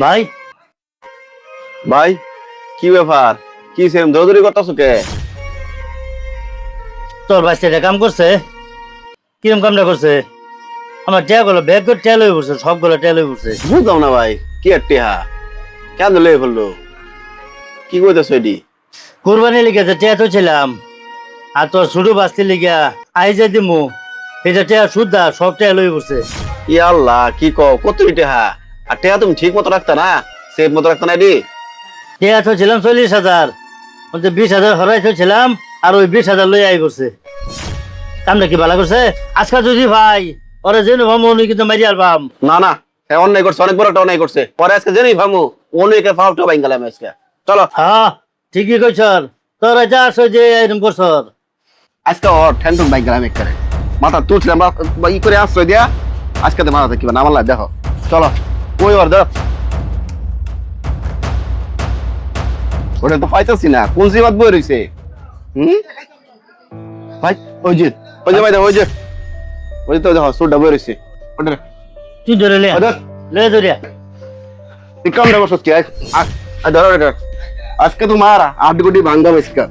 ভাই ভাই কি ব্যাপার? কি সেম দৌড়দৌড়ি করতেছো কে? তোর ভাই সেটা কাম করছে। কিরম কামটা করছে? আমার টেয়াগুলো ব্যাগ করে টেল হয়ে পড়ছে, সবগুলো টেল হয়ে পড়ছে। বুঝলাম না ভাই, কি আর টেহা কেন লয়ে ফেললো? কি কইতেছো এডি? কোরবানি লিখে যে টেয়া তো ছিলাম, আর তোর ছোট বাস্তি লিখা আই যে দিমু এটা টেয়া শুদ্ধা সব টেল হয়ে পড়ছে। ই আল্লাহ, কি কও? কত টেহা? আর টেহা তুমি ঠিক মতো রাখতা না? সেফ মতো রাখতা না এডি? টেয়া তো ছিলাম 40,000, 20,000 হরাই তো ছিলাম, আর ওই 20,000 লই আই করছে। কামটা কি ভালো করছে? আজকে যদি ভাই ওরা যেন ভাবো উনি কিন্তু মারি আর বাম। না না, হ্যাঁ অন্যায় করছে, অনেক বড় একটা অন্যায় করছে। পরে আজকে জেনেই ভামু অনেকে ফাউলটা বাইন গেলাম আজকে। চলো হ্যাঁ ঠিকই কইছ, তোরা যা আসো যে এরকম করছ। আজকে ওর ঠ্যান্টন বাইন গেলাম একটা মাথা তুলছিলাম ই করে আশ্রয় দিয়া। আজকে তো মাথা কিবা নামাল্লা দেখো। চলো ওই ওর ধরো, ওটা তো পাইতেছি না কোন জিবাদ বই রইছে। ভাই ওই যে ভাই দেখো, ওই তো দেখো সুরটা বই রইছে। ওটা তুই ধরে লে ওটা লে ধরিয়া। তুই কাম দেখো সত্যি ধরো এটা। আজকে তোমার 8 কোটি ভাঙ্গা আজকে।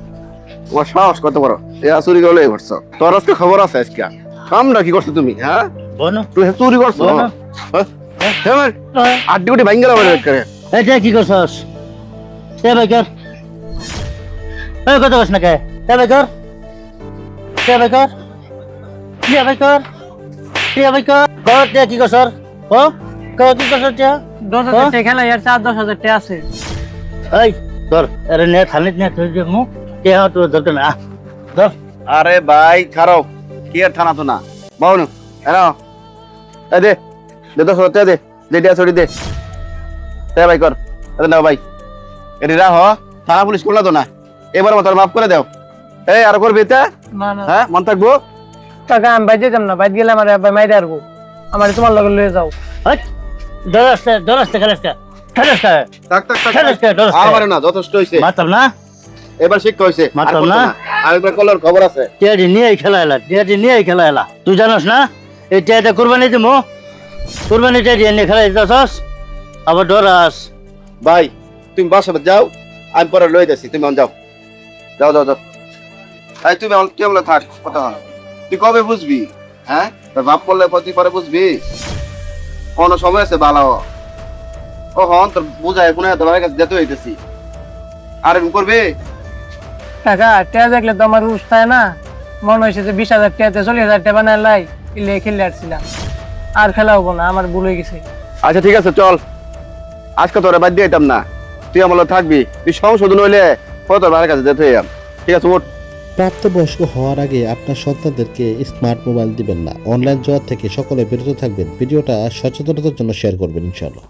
তোমার সাহস কত বড়? এ চুরি করলে করছো? তোর আজকে খবর আছে আজকে। কামটা কি করছো তুমি? হ্যাঁ বনো তুই চুরি করছো? বলো। হ্যাঁ 8 কোটি ভাঙ্গা গেল করে। এটা কি করছস? তে ভাই কর, এই কত কস না কে? তে ভাই কর, তে ভাই কর, তে ভাই কর, তে ভাই কর, কর তে কি করছস? ও কর কি করছস তে? 10,000 টাকা খেলা আর 10,000 টাকা আছে। এই ধর, আরে নে থানিত নে তুই যে মু কে হা তো দরকার না। ধর আরে ভাই খারাপ, কি আর থানা তো না বাউনু। এনো এ দে দে তো সত্যি দে, দে দিয়া ছড়ি দে। তে ভাই কর, আরে নাও ভাই এটি রাহ। থানা পুলিশ করলা তো না, এবার তোর মাফ করে দাও। এই আর করবি তা? না না হ্যাঁ মন থাকবো। টাকা আমি বাইরে যেতাম না, বাইরে গেলে আমার আব্বা মাইরে আরবো। আমার তোমার লগে লয়ে যাও। হট দরস্তে দরস্তে খেলাস্তে খেলাস্তে থাক থাক থাক খেলাস্তে দরস্তে আর মারে না, যথেষ্ট হইছে। মাতাম না এবার শিক্ষা হইছে। আর মাতাম করতো না। না। আরেকবার কলার খবর আছে। টিয়াটি নিয়ে খেলা এলা, টিয়াটি নিয়ে খেলা এলা। তুই জানোস না এই টিয়াটা কোরবানি দিমু, কোরবানি টিয়া নিয়ে খেলা দিতেছস আবার ডরাস। ভাই তুমি বাসা যাও, আমি পরে লয়ে যাচ্ছি, তুমি যাও যাও যাও যাও। তাই তুমি আমার কেবল থাক কথা হয়। তুই কবে বুঝবি? হ্যাঁ তোর বাপ করলে তুই পরে বুঝবি। কোন সময় আছে ভালো ও হন তোর বুঝায় কোনো তোমার কাছে যেতে হইতেছি। আর এরকম করবে? টাকা টাকা দেখলে তো আমার উস্তায় না। মনে হয়েছে যে 20,000 টাকাতে 40,000 টাকা বানায় লাই ইলে খেলে আসছিলাম। আর খেলা হবো না, আমার ভুল হয়ে গেছে। আচ্ছা ঠিক আছে চল, আজকে তোরা বাদ দিয়ে যেতাম না, তুই আমার লগে থাকবি। তুই সংশোধন হইলে পরে তোর ভাইয়ের কাছে যেতে হইয়াম। ঠিক আছে ওঠ। প্রাপ্তবয়স্ক হওয়ার আগে আপনার সন্তানদেরকে স্মার্ট মোবাইল দিবেন না। অনলাইন জুয়া থেকে সকলে বিরত থাকবেন। ভিডিওটা সচেতনতার জন্য শেয়ার করবেন ইনশাআল্লাহ।